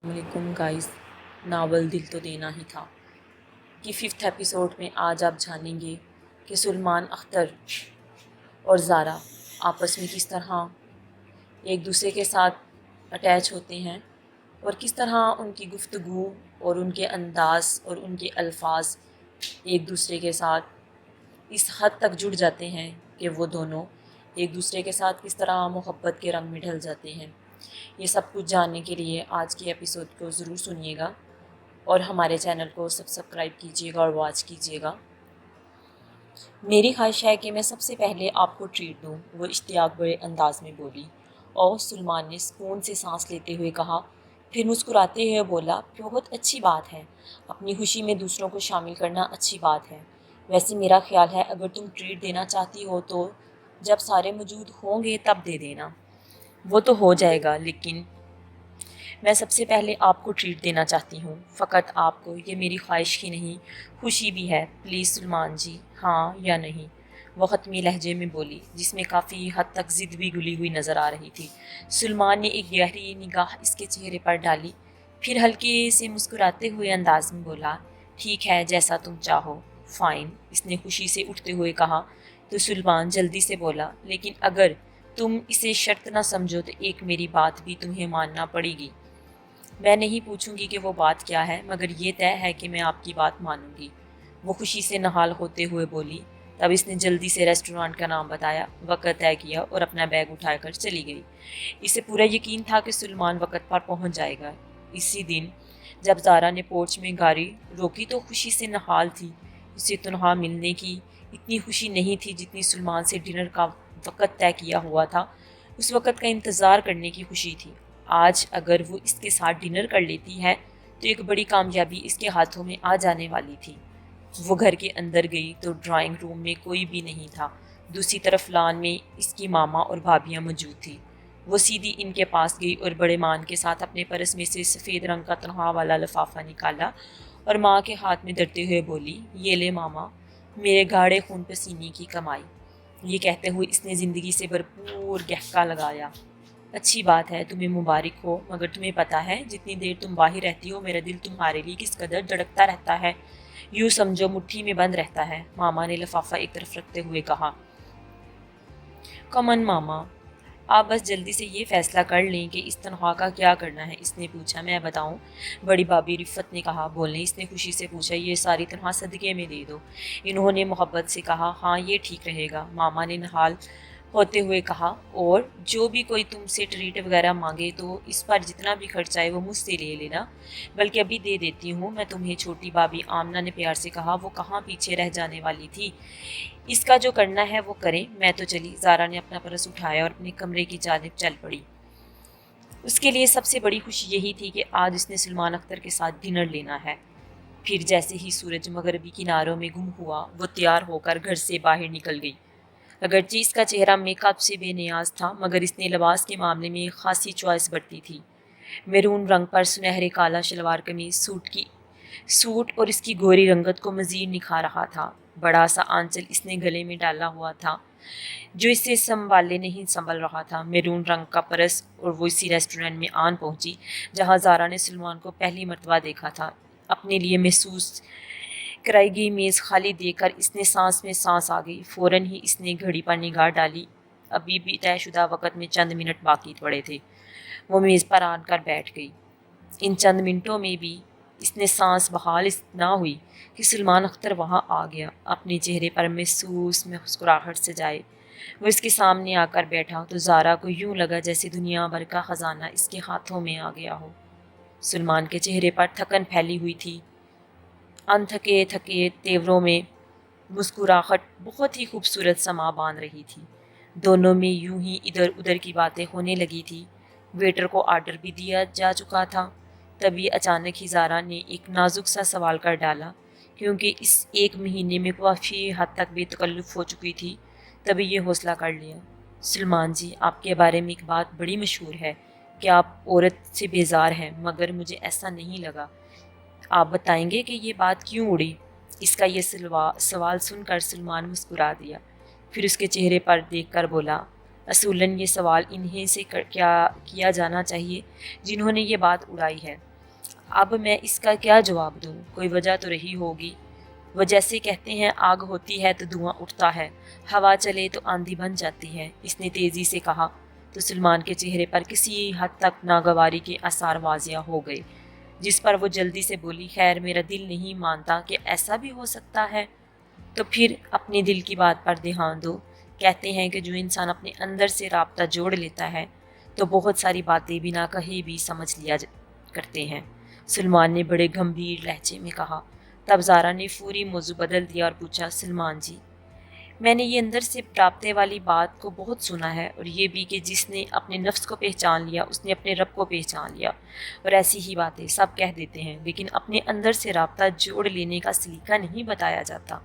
علیکم guys, novel دل تو دینا ہی تھا کہ 5 ایپیسوڈ میں آج آپ جانیں گے کہ سلمان اختر اور زارا آپس میں کس طرح ایک دوسرے کے ساتھ اٹیچ ہوتے ہیں اور کس طرح ان کی گفتگو اور ان کے انداز اور ان کے الفاظ ایک دوسرے کے ساتھ اس حد تک جڑ جاتے ہیں کہ وہ دونوں ایک دوسرے کے ساتھ کس طرح محبت کے رنگ میں ڈھل جاتے ہیں۔ یہ سب کچھ جاننے کے لیے آج کے ایپیسوڈ کو ضرور سنیے گا اور ہمارے چینل کو سبسکرائب کیجیے گا اور واچ کیجیے گا۔ میری خواہش ہے کہ میں سب سے پہلے آپ کو ٹریٹ دوں، وہ اشتیاق بڑے انداز میں بولی اور سلمان نے سکون سے سانس لیتے ہوئے کہا، پھر مسکراتے ہوئے بولا، بہت اچھی بات ہے، اپنی خوشی میں دوسروں کو شامل کرنا اچھی بات ہے۔ ویسے میرا خیال ہے اگر تم ٹریٹ دینا چاہتی ہو تو جب سارے موجود ہوں گے تب دے دینا۔ وہ تو ہو جائے گا، لیکن میں سب سے پہلے آپ کو ٹریٹ دینا چاہتی ہوں، فقط آپ کو، یہ میری خواہش ہی نہیں خوشی بھی ہے، پلیز سلمان جی، ہاں یا نہیں؟ وہ حتمی لہجے میں بولی جس میں کافی حد تک ضد بھی گلی ہوئی نظر آ رہی تھی۔ سلمان نے ایک گہری نگاہ اس کے چہرے پر ڈالی، پھر ہلکے سے مسکراتے ہوئے انداز میں بولا، ٹھیک ہے جیسا تم چاہو، فائن، اس نے خوشی سے اٹھتے ہوئے کہا۔ تو سلمان جلدی سے بولا، لیکن اگر تم اسے شرط نہ سمجھو تو ایک میری بات بھی تمہیں ماننا پڑے گی۔ میں نہیں پوچھوں گی کہ وہ بات کیا ہے، مگر یہ طے ہے کہ میں آپ کی بات مانوں گی، وہ خوشی سے نہال ہوتے ہوئے بولی۔ تب اس نے جلدی سے ریسٹورانٹ کا نام بتایا، وقت طے کیا اور اپنا بیگ اٹھا کر چلی گئی۔ اسے پورا یقین تھا کہ سلمان وقت پر پہنچ جائے گا۔ اسی دن جب زارا نے پورچ میں گاڑی روکی تو خوشی سے نہال تھی۔ اسے تنہا ملنے کی اتنی خوشی نہیں تھی جتنی سلمان سے ڈنر کا وقت طے کیا ہوا تھا، اس وقت کا انتظار کرنے کی خوشی تھی۔ آج اگر وہ اس کے ساتھ ڈنر کر لیتی ہے تو ایک بڑی کامیابی اس کے ہاتھوں میں آ جانے والی تھی۔ وہ گھر کے اندر گئی تو ڈرائنگ روم میں کوئی بھی نہیں تھا۔ دوسری طرف لان میں اس کی ماما اور بھابیاں موجود تھیں۔ وہ سیدھی ان کے پاس گئی اور بڑے مان کے ساتھ اپنے پرس میں سے سفید رنگ کا تنہا والا لفافہ نکالا اور ماں کے ہاتھ میں دھرتے ہوئے بولی، یہ لے ماما، میرے گاڑھے خون پسینے کی کمائی۔ یہ کہتے ہوئے اس نے زندگی سے بھرپور گہکا لگایا۔ اچھی بات ہے، تمہیں مبارک ہو، مگر تمہیں پتہ ہے جتنی دیر تم باہر رہتی ہو میرا دل تمہارے لیے کس قدر دھڑکتا رہتا ہے، یوں سمجھو مٹھی میں بند رہتا ہے، ماما نے لفافہ ایک طرف رکھتے ہوئے کہا۔ کمن ماما، آپ بس جلدی سے یہ فیصلہ کر لیں کہ اس تنخواہ کا کیا کرنا ہے، اس نے پوچھا۔ میں بتاؤں، بڑی بھابھی رفت نے کہا۔ بولنے اس نے خوشی سے پوچھا، یہ ساری تنخواہ صدقے میں دے دو، انہوں نے محبت سے کہا۔ ہاں یہ ٹھیک رہے گا، ماما نے نہال ہوتے ہوئے کہا، اور جو بھی کوئی تم سے ٹریٹ وغیرہ مانگے تو اس پر جتنا بھی خرچ آئے وہ مجھ سے لے لینا، بلکہ ابھی دے دیتی ہوں میں تمہیں۔ چھوٹی بھابھی آمنہ نے پیار سے کہا۔ وہ کہاں پیچھے رہ جانے والی تھی، اس کا جو کرنا ہے وہ کریں، میں تو چلی۔ زارا نے اپنا پرس اٹھایا اور اپنے کمرے کی جانب چل پڑی۔ اس کے لیے سب سے بڑی خوشی یہی تھی کہ آج اس نے سلمان اختر کے ساتھ ڈنر لینا ہے۔ پھر جیسے ہی سورج مغربی کناروں میں گم ہوا وہ تیار ہو کر گھر سے باہر نکل گئی۔ اگرچہ اس کا چہرہ میک اپ سے بے نیاز تھا، مگر اس نے لباس کے معاملے میں خاصی چوائس برتی تھی۔ میرون رنگ پر سنہرے کالا شلوار قمیض سوٹ اور اس کی گوری رنگت کو مزید نکھار رہا تھا۔ بڑا سا آنچل اس نے گلے میں ڈالا ہوا تھا جو اسے سنبھالے نہیں سنبھل رہا تھا۔ میرون رنگ کا پرس، اور وہ اسی ریسٹورنٹ میں آن پہنچی جہاں زارا نے سلمان کو پہلی مرتبہ دیکھا تھا۔ اپنے لیے محسوس کرائی گئی میز خالی دیکھ کر اس نے سانس میں سانس آ گئی۔ فوراً ہی اس نے گھڑی پر نگاہ ڈالی، ابھی بھی طے شدہ وقت میں چند منٹ باقی پڑے تھے۔ وہ میز پر آن کر بیٹھ گئی۔ ان چند منٹوں میں بھی اس نے سانس بحال نہ ہوئی کہ سلمان اختر وہاں آ گیا، اپنے چہرے پر محسوس مسکراہٹ سجائے۔ وہ اس کے سامنے آ کر بیٹھا تو زارا کو یوں لگا جیسے دنیا بھر کا خزانہ اس کے ہاتھوں میں آ گیا ہو۔ سلمان کے چہرے پر تھکن پھیلی ہوئی تھی، ان تھکے تھکے تیوروں میں مسکراہٹ بہت ہی خوبصورت سما باندھ رہی تھی۔ دونوں میں یوں ہی ادھر ادھر کی باتیں ہونے لگی تھی۔ ویٹر کو آرڈر بھی دیا جا چکا تھا۔ تبھی اچانک ہی زارا نے ایک نازک سا سوال کر ڈالا، کیونکہ اس ایک مہینے میں کافی حد تک بے تکلف ہو چکی تھی۔ تبھی یہ حوصلہ کر لیا، سلمان جی، آپ کے بارے میں ایک بات بڑی مشہور ہے کہ آپ عورت سے بیزار ہیں، مگر مجھے ایسا نہیں لگا۔ آپ بتائیں گے کہ یہ بات کیوں اڑی؟ اس کا یہ سوال سن کر سلمان مسکرا دیا، پھر اس کے چہرے پر دیکھ کر بولا، اصولاً یہ سوال انہیں سے کیا جانا چاہیے جنہوں نے یہ بات اڑائی ہے۔ اب میں اس کا کیا جواب دوں؟ کوئی وجہ تو رہی ہوگی۔ وہ جیسے کہتے ہیں آگ ہوتی ہے تو دھواں اٹھتا ہے، ہوا چلے تو آندھی بن جاتی ہے، اس نے تیزی سے کہا تو سلمان کے چہرے پر کسی حد تک ناگواری کے آثار واضح ہو گئے، جس پر وہ جلدی سے بولی، خیر میرا دل نہیں مانتا کہ ایسا بھی ہو سکتا ہے۔ تو پھر اپنے دل کی بات پر دھیان دو۔ کہتے ہیں کہ جو انسان اپنے اندر سے رابطہ جوڑ لیتا ہے تو بہت ساری باتیں بنا کہے بھی سمجھ لیا کرتے ہیں، سلمان نے بڑے گمبھیر لہجے میں کہا۔ تب زارا نے فوری موضوع بدل دیا اور پوچھا، سلمان جی، میں نے یہ اندر سے رابطے والی بات کو بہت سنا ہے، اور یہ بھی کہ جس نے اپنے نفس کو پہچان لیا اس نے اپنے رب کو پہچان لیا، اور ایسی ہی باتیں سب کہہ دیتے ہیں، لیکن اپنے اندر سے رابطہ جوڑ لینے کا سلیقہ نہیں بتایا جاتا۔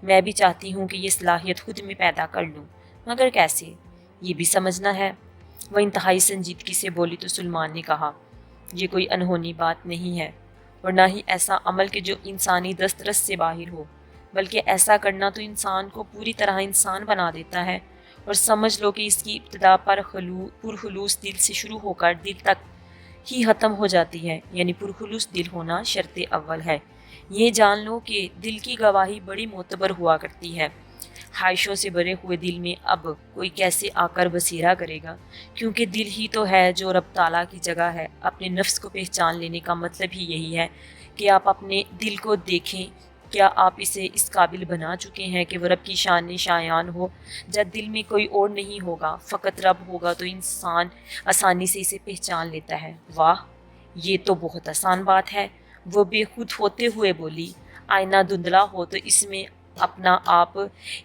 میں بھی چاہتی ہوں کہ یہ صلاحیت خود میں پیدا کر لوں، مگر کیسے؟ یہ بھی سمجھنا ہے۔ وہ انتہائی سنجیدگی سے بولی تو سلمان نے کہا، یہ کوئی انہونی بات نہیں ہے، اور نہ ہی ایسا عمل کہ جو انسانی دسترس سے باہر ہو، بلکہ ایسا کرنا تو انسان کو پوری طرح انسان بنا دیتا ہے، اور سمجھ لو کہ اس کی ابتدا پرخلوص دل سے شروع ہو کر دل تک ہی ختم ہو جاتی ہے، یعنی پرخلوص دل ہونا شرط اول ہے۔ یہ جان لو کہ دل کی گواہی بڑی معتبر ہوا کرتی ہے۔ خواہشوں سے بھرے ہوئے دل میں اب کوئی کیسے آ کر بسیرا کرے گا، کیونکہ دل ہی تو ہے جو رب تعالیٰ کی جگہ ہے۔ اپنے نفس کو پہچان لینے کا مطلب ہی یہی ہے کہ آپ اپنے دل کو دیکھیں، کیا آپ اسے اس قابل بنا چکے ہیں کہ وہ رب کی شان شایان ہو؟ جب دل میں کوئی اور نہیں ہوگا، فقط رب ہوگا، تو انسان آسانی سے اسے پہچان لیتا ہے۔ واہ، یہ تو بہت آسان بات ہے، وہ بے خود ہوتے ہوئے بولی۔ آئینہ دھندلا ہو تو اس میں اپنا آپ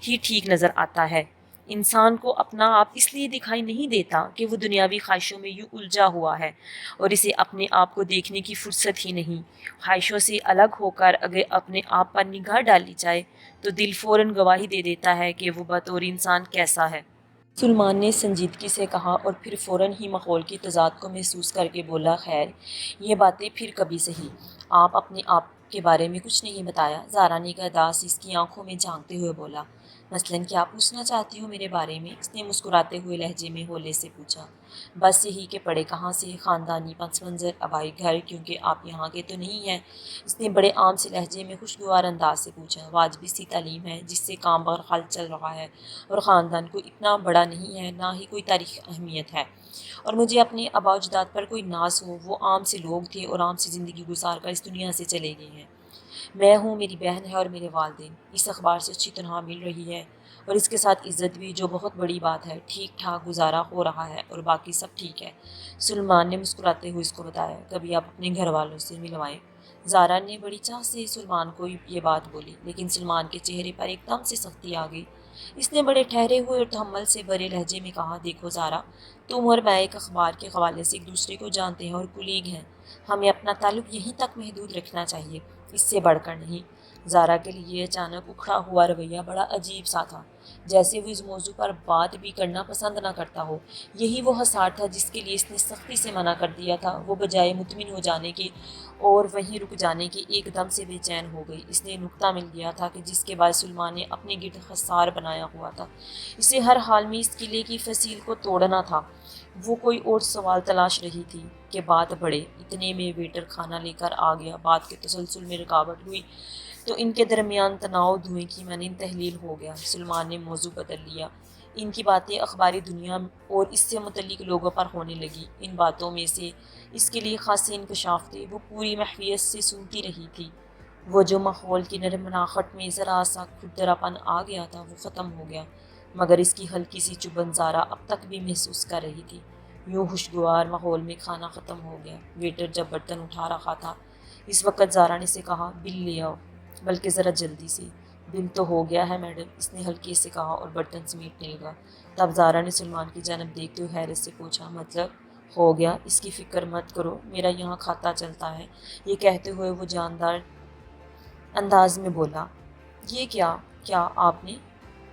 ہی ٹھیک نظر آتا ہے۔ انسان کو اپنا آپ اس لیے دکھائی نہیں دیتا کہ وہ دنیاوی خواہشوں میں یوں الجھا ہوا ہے اور اسے اپنے آپ کو دیکھنے کی فرصت ہی نہیں۔ خواہشوں سے الگ ہو کر اگر اپنے آپ پر نگاہ ڈالی جائے تو دل فوراً گواہی دے دیتا ہے کہ وہ بطور انسان کیسا ہے۔ سلمان نے سنجیدگی سے کہا، اور پھر فوراً ہی ماحول کی تضاد کو محسوس کر کے بولا، خیر یہ باتیں پھر کبھی سہی، آپ اپنے آپ کے بارے میں کچھ نہیں بتایا۔ زارا نے اداس اس کی آنکھوں میں جھانکتے ہوئے بولا، مثلاً کیا پوچھنا چاہتی ہو میرے بارے میں؟ اس نے مسکراتے ہوئے لہجے میں ہولے سے پوچھا۔ بس یہی کہ پڑے کہاں سے، خاندانی پس منظر، آبائی گھر، کیونکہ آپ یہاں کے تو نہیں ہیں؟ اس نے بڑے عام سے لہجے میں خوشگوار انداز سے پوچھا۔ واجبی سی تعلیم ہے جس سے کام بہرحال چل رہا ہے، اور خاندان کوئی اتنا بڑا نہیں ہے، نہ ہی کوئی تاریخی اہمیت ہے، اور مجھے اپنے آباء و اجداد پر کوئی ناز ہو۔ وہ عام سے لوگ تھے اور عام سی زندگی گزار کر اس دنیا سے چلے گئے ہیں۔ میں ہوں، میری بہن ہے اور میرے والدین۔ اس اخبار سے اچھی تنخواہ مل رہی ہے، اور اس کے ساتھ عزت بھی، جو بہت بڑی بات ہے۔ ٹھیک ٹھاک گزارا ہو رہا ہے اور باقی سب ٹھیک ہے، سلمان نے مسکراتے ہوئے اس کو بتایا۔ کبھی آپ اپنے گھر والوں سے ملوائیں۔ زارا نے بڑی چاہ سے سلمان کو یہ بات بولی، لیکن سلمان کے چہرے پر ایک دم سے سختی آ گئی۔ اس نے بڑے ٹھہرے ہوئے اور تحمل سے بھرے لہجے میں کہا، دیکھو زارا، تم اور میں ایک اخبار کے حوالے سے ایک دوسرے کو جانتے ہیں اور کولیگ ہیں، ہمیں اپنا تعلق یہیں تک محدود رکھنا چاہیے، اس سے بڑھ کر نہیں۔ زارا کے لیے یہ اچانک اکھڑا ہوا رویہ بڑا عجیب سا تھا، جیسے وہ اس موضوع پر بات بھی کرنا پسند نہ کرتا ہو۔ یہی وہ حصار تھا جس کے لیے اس نے سختی سے منع کر دیا تھا۔ وہ بجائے مطمئن ہو جانے کے اور وہیں رک جانے کے ایک دم سے بے چین ہو گئی۔ اس نے نکتہ مل گیا تھا کہ جس کے بعد سلمان نے اپنے گرد حصار بنایا ہوا تھا، اسے ہر حال میں اس قلعے کی فصیل کو توڑنا تھا۔ وہ کوئی اور سوال تلاش رہی تھی کہ بات بڑھے۔ اتنے میں ویٹر کھانا لے کر آ گیا۔ بات کے تسلسل میں رکاوٹ ہوئی تو ان کے درمیان تناؤ دھوئیں کی مانند تحلیل ہو گیا۔ سلمان نے موضوع بدل لیا۔ ان کی باتیں اخباری دنیا اور اس سے متعلق لوگوں پر ہونے لگی۔ ان باتوں میں سے اس کے لیے خاصے انکشاف تھے۔ وہ پوری محویت سے سنتی رہی تھی۔ وہ جو ماحول کی نرمناہٹ میں ذرا سا کھردراپن آ گیا تھا وہ ختم ہو گیا، مگر اس کی ہلکی سی چبھن زارا اب تک بھی محسوس کر رہی تھی۔ یوں خوشگوار ماحول میں کھانا ختم ہو گیا۔ ویٹر جب برتن اٹھا رہا تھا اس وقت زارا نے سے کہا، بل لے آؤ، بلکہ ذرا جلدی سے۔ بل تو ہو گیا ہے میڈم، اس نے ہلکے سے کہا اور برتن سمیٹنے لگا۔ تب زارا نے سلمان کی جانب دیکھتے ہوئے حیرت سے پوچھا، مطلب ہو گیا؟ اس کی فکر مت کرو، میرا یہاں کھاتا چلتا ہے۔ یہ کہتے ہوئے وہ جاندار انداز میں بولا، یہ کیا آپ نے؟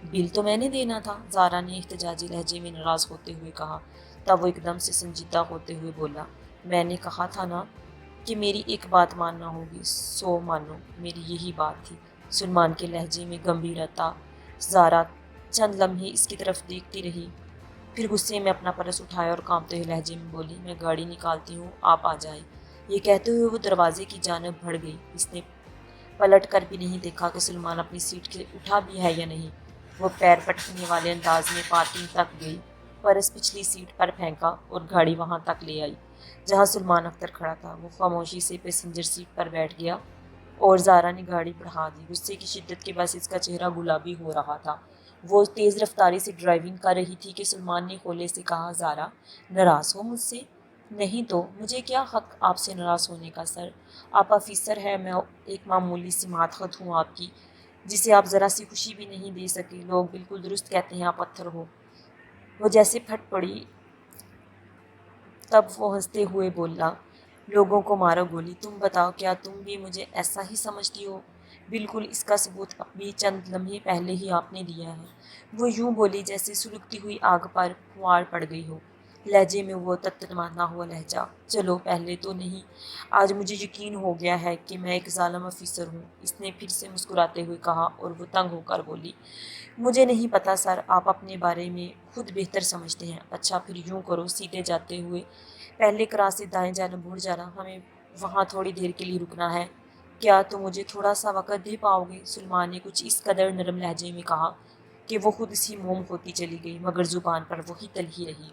بل تو میں نے دینا تھا، زارا نے احتجاجی لہجے میں ناراض ہوتے ہوئے کہا۔ تب وہ ایک دم سے سنجیدہ ہوتے ہوئے بولا، میں نے کہا تھا نا کہ میری ایک بات ماننا ہوگی، سو مانو، میری یہی بات تھی۔ سلمان کے لہجے میں گمبھیرتا۔ زارا چند لمحے اس کی طرف دیکھتی رہی، پھر غصے میں اپنا پرس اٹھایا اور کانپتے ہوئے لہجے میں بولی، میں گاڑی نکالتی ہوں، آپ آ جائیں۔ یہ کہتے ہوئے وہ دروازے کی جانب بڑھ گئی۔ اس نے پلٹ کر بھی نہیں دیکھا کہ سلمان اپنی سیٹ سے اٹھا بھی ہے یا نہیں۔ وہ پیر پٹکنے والے انداز میں پارکنگ تک گئی، پرس پچھلی سیٹ پر پھینکا اور گاڑی وہاں تک لے آئی جہاں سلمان اختر کھڑا تھا۔ وہ خاموشی سے پیسنجر سیٹ پر بیٹھ گیا اور زارا نے گاڑی بڑھا دی۔ غصے کی شدت کے باعث اس کا چہرہ گلابی ہو رہا تھا۔ وہ تیز رفتاری سے ڈرائیونگ کر رہی تھی کہ سلمان نے کھولے سے کہا، زارا ناراض ہو مجھ سے؟ نہیں تو مجھے کیا حق آپ سے ناراض ہونے کا سر؟ آپ آفیسر ہیں، میں ایک معمولی سی ماتحت ہوں آپ کی، جسے آپ ذرا سی خوشی بھی نہیں دے سکے۔ لوگ بالکل درست کہتے ہیں، آپ پتھر ہو۔ وہ جیسے پھٹ پڑی، تب وہ ہنستے ہوئے بولا، لوگوں کو مارو گولی، تم بتاؤ کیا تم بھی مجھے ایسا ہی سمجھتی ہو؟ بالکل، اس کا ثبوت ابھی چند لمحے پہلے ہی آپ نے دیا ہے۔ وہ یوں بولی جیسے سلگتی ہوئی آگ پر پھوار پڑ گئی ہو، لہجے میں وہ تترمانا ہوا لہجہ۔ چلو پہلے تو نہیں، آج مجھے یقین ہو گیا ہے کہ میں ایک ظالم آفیسر ہوں، اس نے پھر سے مسکراتے ہوئے کہا، اور وہ تنگ ہو کر بولی، مجھے نہیں پتا سر، آپ اپنے بارے میں خود بہتر سمجھتے ہیں۔ اچھا پھر یوں کرو، سیدھے جاتے ہوئے پہلے کراس سے دائیں جانب مڑ جانا، ہمیں وہاں تھوڑی دیر کے لیے رکنا ہے۔ کیا تم مجھے تھوڑا سا وقت دے پاؤ گے؟ سلمان نے کچھ اس قدر نرم لہجے میں کہا کہ وہ خود اسی موم ہوتی چلی گئی، مگر زبان پر وہی تل ہی رہی۔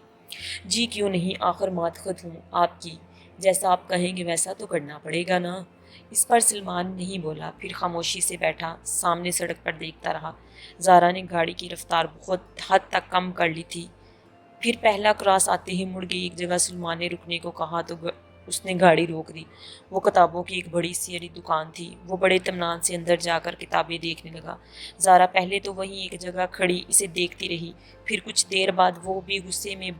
جی کیوں نہیں، آخر ماتحت ہوں آپ کی، جیسا آپ کہیں گے ویسا تو کرنا پڑے گا نا۔ اس پر سلمان نہیں بولا، پھر خاموشی سے بیٹھا سامنے سڑک پر دیکھتا رہا۔ زارا نے گاڑی کی رفتار بہت حد تک کم کر لی تھی، پھر پہلا کراس آتے ہی مڑ گئی۔ ایک جگہ سلمان نے رکنے کو کہا تو اس نے گاڑی روک دی۔ وہ کتابوں کی ایک بڑی سی دکان تھی۔ وہ بڑے اطمینان سے اندر جا کر کتابیں دیکھنے لگا۔ زارا پہلے تو وہیں ایک جگہ کھڑی اسے دیکھتی رہی، پھر کچھ دیر بعد وہ بھی غصے میں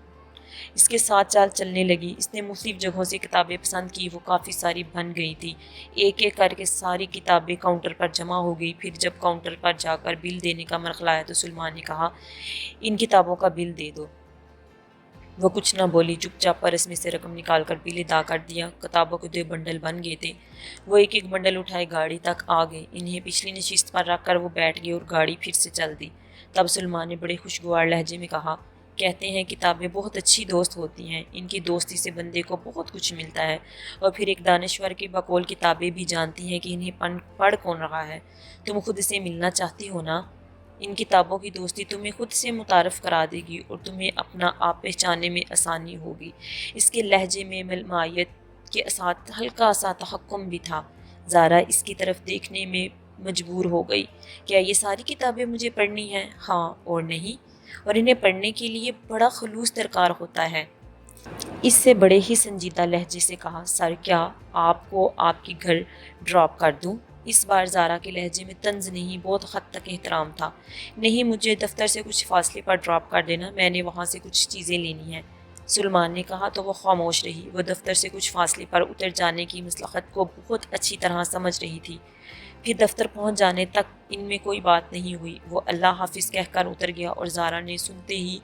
اس کے ساتھ چال چلنے لگی۔ اس نے مختلف جگہوں سے کتابیں پسند کی، وہ کافی ساری بن گئی تھی۔ ایک ایک کر کے ساری کتابیں کاؤنٹر پر جمع ہو گئی۔ پھر جب کاؤنٹر پر جا کر بل دینے کا مرحلہ آیا تو سلمان نے کہا، ان کتابوں کا بل دے دو۔ وہ کچھ نہ بولی، چپ چاپ پرس میں سے رقم نکال کر بل ادا کر دیا۔ کتابوں کے 2 بنڈل بن گئے تھے۔ وہ ایک ایک بنڈل اٹھائے گاڑی تک آ گئے، انہیں پچھلی نشست پر رکھ کر وہ بیٹھ گئے اور گاڑی پھر سے چل دی۔ تب سلمان نے بڑے خوشگوار لہجے میں کہا، کہتے ہیں کتابیں بہت اچھی دوست ہوتی ہیں، ان کی دوستی سے بندے کو بہت کچھ ملتا ہے۔ اور پھر ایک دانشور کے بقول کتابیں بھی جانتی ہیں کہ انہیں پڑھ کون رہا ہے۔ تم خود سے ملنا چاہتی ہو نا؟ ان کتابوں کی دوستی تمہیں خود سے متعارف کرا دے گی اور تمہیں اپنا آپ پہچاننے میں آسانی ہوگی۔ اس کے لہجے میں ملمائیت کے ساتھ ہلکا سا تحکم بھی تھا۔ زارا اس کی طرف دیکھنے میں مجبور ہو گئی۔ کیا یہ ساری کتابیں مجھے پڑھنی ہیں؟ ہاں اور نہیں، اور انہیں پڑھنے کے لیے بڑا خلوص درکار ہوتا ہے۔ اس سے بڑے ہی سنجیدہ لہجے سے کہا، سر کیا آپ کو آپ کے گھر ڈراپ کر دوں؟ اس بار زارا کے لہجے میں طنز نہیں، بہت حد تک احترام تھا۔ نہیں، مجھے دفتر سے کچھ فاصلے پر ڈراپ کر دینا، میں نے وہاں سے کچھ چیزیں لینی ہیں۔ سلمان نے کہا تو وہ خاموش رہی۔ وہ دفتر سے کچھ فاصلے پر اتر جانے کی مصلحت کو بہت اچھی طرح سمجھ رہی تھی۔ پھر دفتر پہنچ جانے تک ان میں کوئی بات نہیں ہوئی۔ وہ اللہ حافظ کہہ کر اتر گیا اور زارا نے سنتے ہی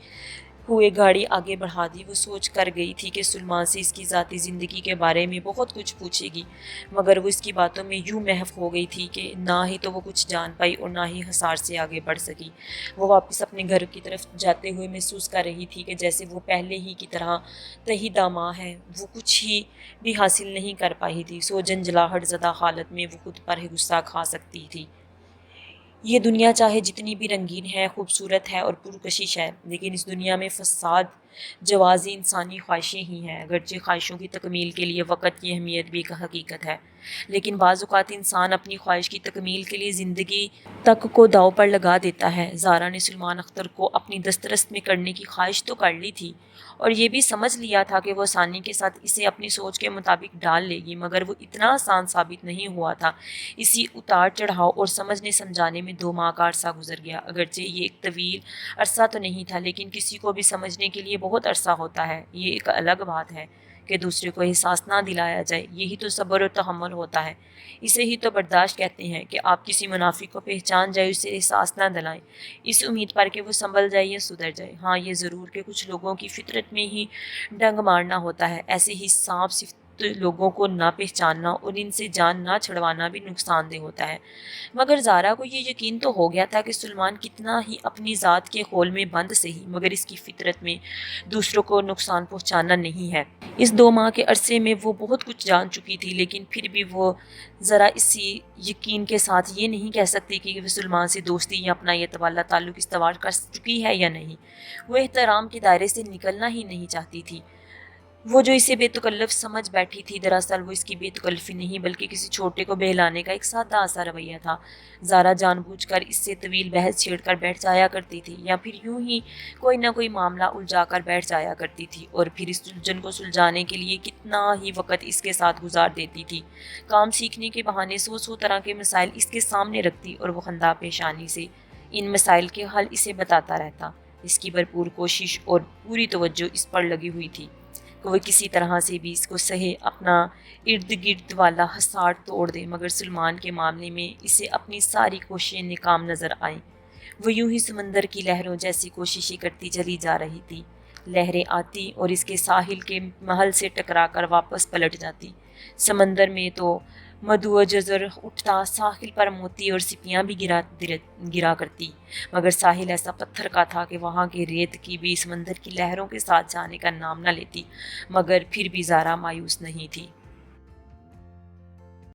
ہوئے گاڑی آگے بڑھا دی۔ وہ سوچ کر گئی تھی کہ سلمان سے اس کی ذاتی زندگی کے بارے میں بہت کچھ پوچھے گی، مگر وہ اس کی باتوں میں یوں محو ہو گئی تھی کہ نہ ہی تو وہ کچھ جان پائی اور نہ ہی حصار سے آگے بڑھ سکی۔ وہ واپس اپنے گھر کی طرف جاتے ہوئے محسوس کر رہی تھی کہ جیسے وہ پہلے ہی کی طرح تہی داماں ہے، وہ کچھ ہی بھی حاصل نہیں کر پائی تھی۔ سو جنجلاہٹ زدہ حالت میں وہ خود پر غصہ کھا سکتی تھی۔ یہ دنیا چاہے جتنی بھی رنگین ہے، خوبصورت ہے اور پرکشش ہے، لیکن اس دنیا میں فساد جوازی انسانی خواہشیں ہی ہیں۔ اگرچہ خواہشوں کی تکمیل کے لیے وقت کی اہمیت بھی ایک حقیقت ہے، لیکن بعض اوقات انسان اپنی خواہش کی تکمیل کے لیے زندگی تک کو داؤ پر لگا دیتا ہے۔ زارا نے سلمان اختر کو اپنی دسترس میں کرنے کی خواہش تو کر لی تھی اور یہ بھی سمجھ لیا تھا کہ وہ آسانی کے ساتھ اسے اپنی سوچ کے مطابق ڈال لے گی، مگر وہ اتنا آسان ثابت نہیں ہوا تھا۔ اسی اتار چڑھاؤ اور سمجھنے سمجھانے میں 2 ماہ کا عرصہ گزر گیا۔ اگرچہ یہ ایک طویل عرصہ تو نہیں تھا، لیکن کسی کو بھی سمجھنے کے لیے بہت عرصہ ہوتا ہے۔ یہ ایک الگ بات ہے کہ دوسرے کو احساس نہ دلایا جائے، یہی تو صبر و تحمل ہوتا ہے۔ اسے ہی تو برداشت کہتے ہیں کہ آپ کسی منافق کو پہچان جائے، اسے احساس نہ دلائیں، اس امید پر کہ وہ سنبھل جائے یا سدھر جائے۔ ہاں یہ ضرور کہ کچھ لوگوں کی فطرت میں ہی ڈنگ مارنا ہوتا ہے، ایسے ہی سانپ لوگوں کو نہ پہچاننا اور ان سے جان نہ چھڑوانا بھی نقصان دہ ہوتا ہے۔ مگر زارا کو یہ یقین تو ہو گیا تھا کہ سلمان کتنا ہی اپنی ذات کے خول میں بند صحیح مگر اس کی فطرت میں دوسروں کو نقصان پہنچانا نہیں ہے۔ اس 2 ماہ کے عرصے میں وہ بہت کچھ جان چکی تھی، لیکن پھر بھی وہ ذرا اسی یقین کے ساتھ یہ نہیں کہہ سکتی کہ وہ سلمان سے دوستی یا اپنا یہ طویل تعلق استوار کر چکی ہے یا نہیں۔ وہ احترام کے دائرے سے نکلنا ہی نہیں چاہتی تھی۔ وہ جو اسے بے تکلف سمجھ بیٹھی تھی، دراصل وہ اس کی بے تکلفی نہیں بلکہ کسی چھوٹے کو بہلانے کا ایک سادہ سا رویہ تھا۔ زارا جان بوجھ کر اس سے طویل بحث چھیڑ کر بیٹھ جایا کرتی تھی یا پھر یوں ہی کوئی نہ کوئی معاملہ الجھا کر بیٹھ جایا کرتی تھی اور پھر اس الجھن کو سلجھانے کے لیے کتنا ہی وقت اس کے ساتھ گزار دیتی تھی۔ کام سیکھنے کے بہانے 100 طرح کے مسائل اس کے سامنے رکھتی اور وہ خندہ پیشانی سے ان مسائل کے حل اسے بتاتا رہتا۔ اس کی بھرپور کوشش اور پوری توجہ اس پر لگی ہوئی تھی کہ وہ کسی طرح سے بھی اس کو سہے، اپنا ارد گرد والا حصار توڑ دے، مگر سلمان کے معاملے میں اسے اپنی ساری کوششیں ناکام نظر آئیں۔ وہ یوں ہی سمندر کی لہروں جیسی کوششیں کرتی چلی جا رہی تھی۔ لہریں آتی اور اس کے ساحل کے محل سے ٹکرا کر واپس پلٹ جاتی۔ سمندر میں تو مدعو جزر اٹھتا، ساحل پر موتی اور سپیاں بھی گرا کرتی، مگر ساحل ایسا پتھر کا تھا کہ وہاں کے ریت کی بھی سمندر کی لہروں کے ساتھ جانے کا نام نہ لیتی۔ مگر پھر بھی زارا مایوس نہیں تھی۔